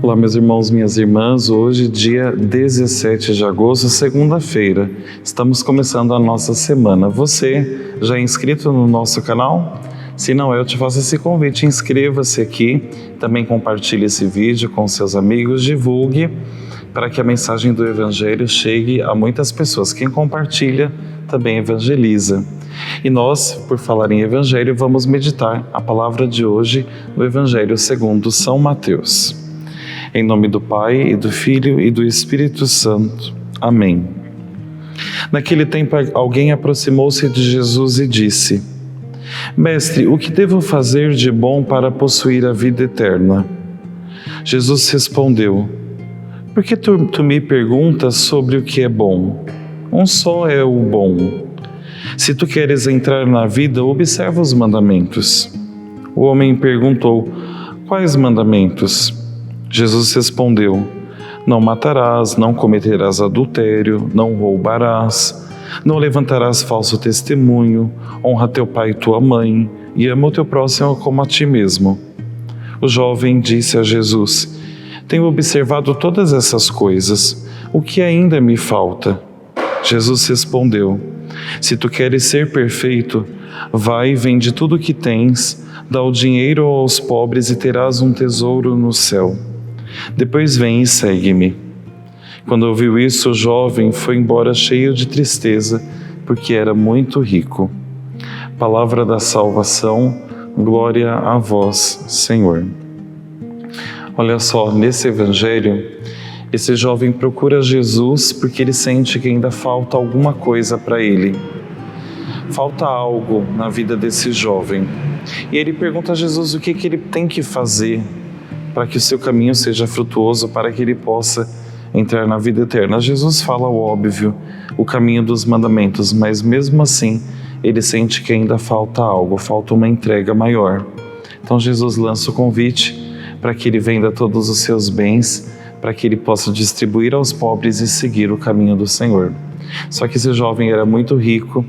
Olá, meus irmãos, minhas irmãs. Hoje, dia 17 de agosto, segunda-feira, estamos começando a nossa semana. Você já é inscrito no nosso canal? Se não é, eu te faço esse convite, inscreva-se aqui, também compartilhe esse vídeo com seus amigos, divulgue para que a mensagem do Evangelho chegue a muitas pessoas. Quem compartilha também evangeliza. E nós, por falar em Evangelho, vamos meditar a palavra de hoje no Evangelho segundo São Mateus. Em nome do Pai, e do Filho, e do Espírito Santo. Amém. Naquele tempo, alguém aproximou-se de Jesus e disse: Mestre, o que devo fazer de bom para possuir a vida eterna? Jesus respondeu: Por que tu me perguntas sobre o que é bom? Um só é o bom. Se tu queres entrar na vida, observa os mandamentos. O homem perguntou: Quais mandamentos? Jesus respondeu: Não matarás, não cometerás adultério, não roubarás, não levantarás falso testemunho, honra teu pai e tua mãe, e ama o teu próximo como a ti mesmo. O jovem disse a Jesus: Tenho observado todas essas coisas, o que ainda me falta? Jesus respondeu: Se tu queres ser perfeito, vai e vende tudo o que tens, dá o dinheiro aos pobres e terás um tesouro no céu. Depois vem e segue-me. Quando ouviu isso, o jovem foi embora cheio de tristeza, porque era muito rico. Palavra da salvação, glória a vós, Senhor. Olha só, nesse evangelho, esse jovem procura Jesus porque ele sente que ainda falta alguma coisa para ele. Falta algo na vida desse jovem. E ele pergunta a Jesus o que ele tem que fazer para que o seu caminho seja frutuoso, para que ele possa entrar na vida eterna. Jesus fala o óbvio, o caminho dos mandamentos, mas mesmo assim ele sente que ainda falta algo, falta uma entrega maior. Então Jesus lança o convite para que ele venda todos os seus bens, para que ele possa distribuir aos pobres e seguir o caminho do Senhor. Só que esse jovem era muito rico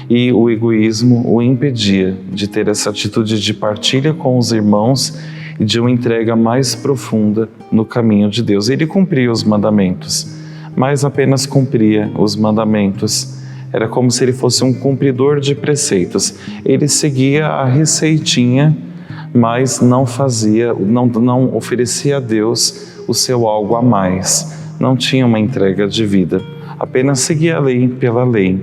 e o egoísmo o impedia de ter essa atitude de partilha com os irmãos e de uma entrega mais profunda no caminho de Deus. Ele cumpria os mandamentos, mas apenas cumpria os mandamentos. Era como se ele fosse um cumpridor de preceitos. Ele seguia a receitinha, mas não oferecia a Deus o seu algo a mais. Não tinha uma entrega de vida, apenas seguia a lei pela lei.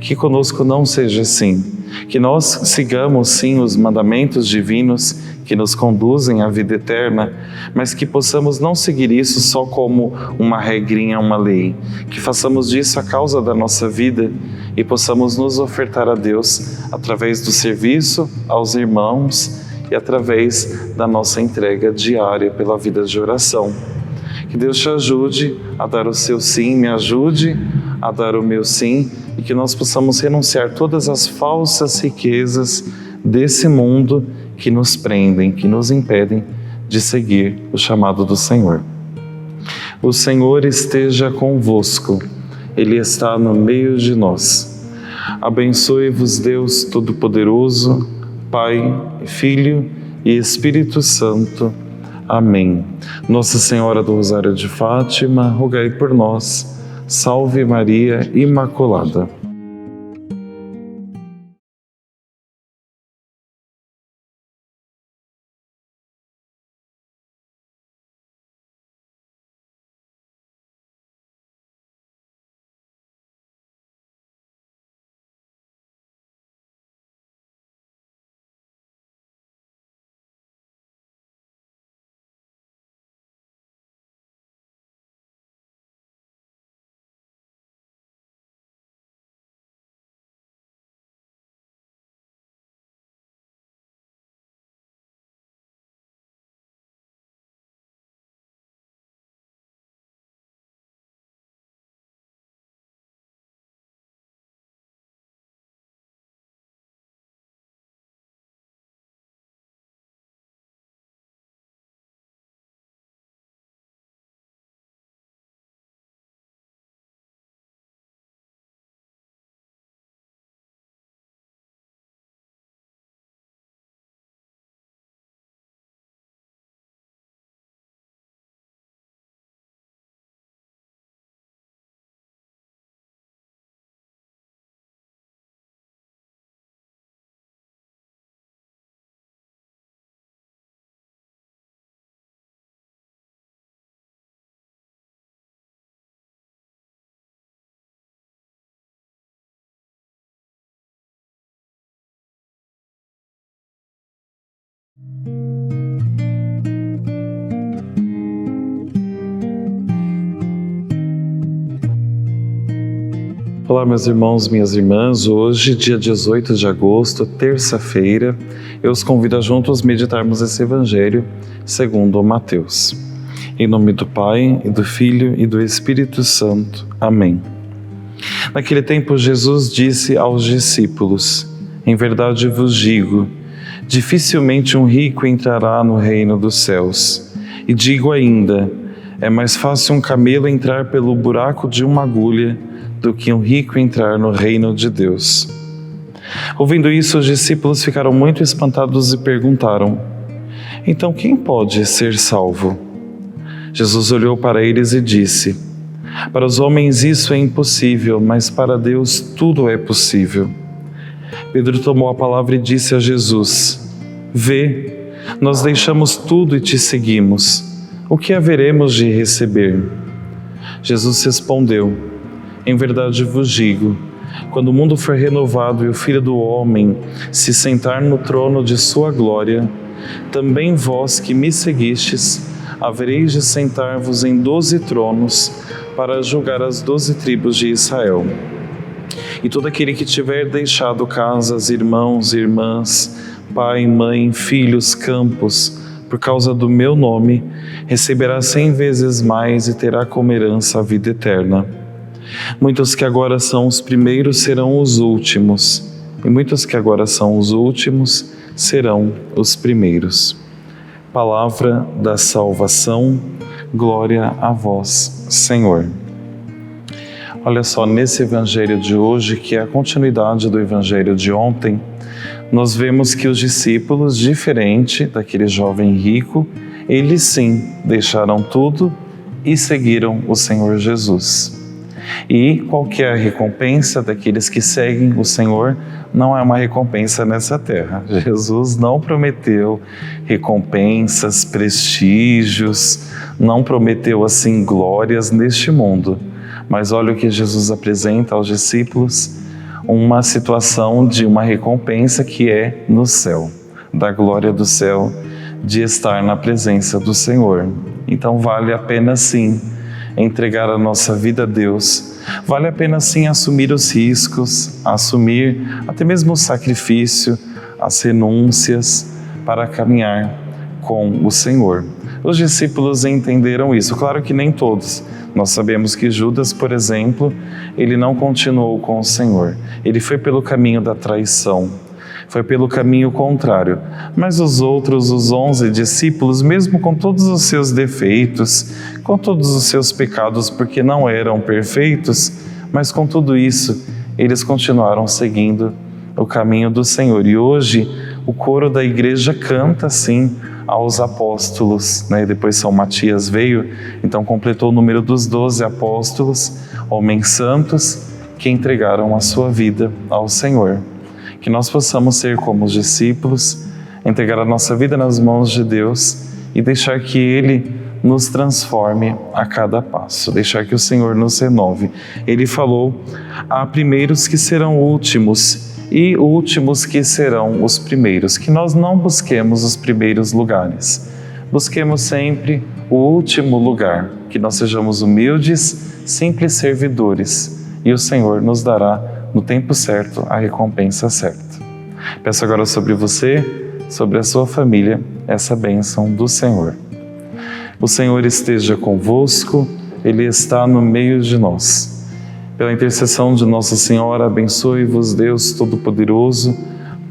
Que conosco não seja assim, que nós sigamos sim os mandamentos divinos que nos conduzem à vida eterna, mas que possamos não seguir isso só como uma regrinha, uma lei, que façamos disso a causa da nossa vida e possamos nos ofertar a Deus através do serviço aos irmãos e através da nossa entrega diária pela vida de oração. Que Deus te ajude a dar o seu sim, me ajude a dar o meu sim, e que nós possamos renunciar todas as falsas riquezas desse mundo que nos prendem, que nos impedem de seguir o chamado do Senhor. O Senhor esteja convosco, Ele está no meio de nós. Abençoe-vos Deus Todo-Poderoso, Pai, Filho e Espírito Santo. Amém. Nossa Senhora do Rosário de Fátima, rogai por nós. Salve Maria Imaculada. Olá, meus irmãos, minhas irmãs. Hoje, dia 18 de agosto, terça-feira, eu os convido a juntos meditarmos esse Evangelho segundo Mateus. Em nome do Pai, e do Filho e do Espírito Santo. Amém. Naquele tempo, Jesus disse aos discípulos: em verdade vos digo, dificilmente um rico entrará no reino dos céus. E digo ainda, é mais fácil um camelo entrar pelo buraco de uma agulha do que um rico entrar no reino de Deus. Ouvindo isso, os discípulos ficaram muito espantados e perguntaram: então quem pode ser salvo? Jesus olhou para eles e disse: para os homens isso é impossível, mas para Deus tudo é possível. Pedro tomou a palavra e disse a Jesus: vê, nós deixamos tudo e te seguimos. O que haveremos de receber? Jesus respondeu: em verdade vos digo, quando o mundo for renovado e o Filho do Homem se sentar no trono de sua glória, também vós que me seguistes, havereis de sentar-vos em 12 tronos para julgar as 12 tribos de Israel. E todo aquele que tiver deixado casas, irmãos, irmãs, pai, mãe, filhos, campos, por causa do meu nome, receberá 100 vezes mais e terá como herança a vida eterna. Muitos que agora são os primeiros serão os últimos, e muitos que agora são os últimos serão os primeiros. Palavra da salvação, glória a vós, Senhor. Olha só, nesse Evangelho de hoje, que é a continuidade do Evangelho de ontem, nós vemos que os discípulos, diferente daquele jovem rico, eles sim deixaram tudo e seguiram o Senhor Jesus. E qual que é a recompensa daqueles que seguem o Senhor? Não é uma recompensa nessa terra. Jesus não prometeu recompensas, prestígios, não prometeu assim glórias neste mundo. Mas olha o que Jesus apresenta aos discípulos, uma situação de uma recompensa que é no céu, da glória do céu, de estar na presença do Senhor. Então vale a pena sim entregar a nossa vida a Deus, vale a pena sim assumir os riscos, assumir até mesmo o sacrifício, as renúncias para caminhar com o Senhor. Os discípulos entenderam isso, claro que nem todos. Nós sabemos que Judas, por exemplo, ele não continuou com o Senhor, ele foi pelo caminho da traição, foi pelo caminho contrário. Mas os outros, os 11 discípulos, mesmo com todos os seus defeitos, com todos os seus pecados, porque não eram perfeitos, mas com tudo isso, eles continuaram seguindo o caminho do Senhor. E hoje, o coro da igreja canta assim aos apóstolos, né? Depois São Matias veio, então completou o número dos 12 apóstolos, homens santos, que entregaram a sua vida ao Senhor. Que nós possamos ser como os discípulos, entregar a nossa vida nas mãos de Deus e deixar que Ele nos transforme a cada passo, deixar que o Senhor nos renove. Ele falou: há primeiros que serão últimos e últimos que serão os primeiros, que nós não busquemos os primeiros lugares, busquemos sempre o último lugar, que nós sejamos humildes, simples servidores, e o Senhor nos dará no tempo certo a recompensa certa. Peço agora sobre você, sobre a sua família, essa bênção do Senhor. O Senhor esteja convosco, Ele está no meio de nós. Pela intercessão de Nossa Senhora, abençoe-vos Deus Todo-Poderoso,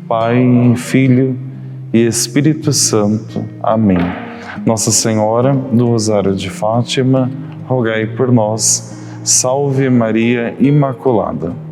Pai, Filho e Espírito Santo. Amém. Nossa Senhora do Rosário de Fátima, rogai por nós. Salve Maria Imaculada.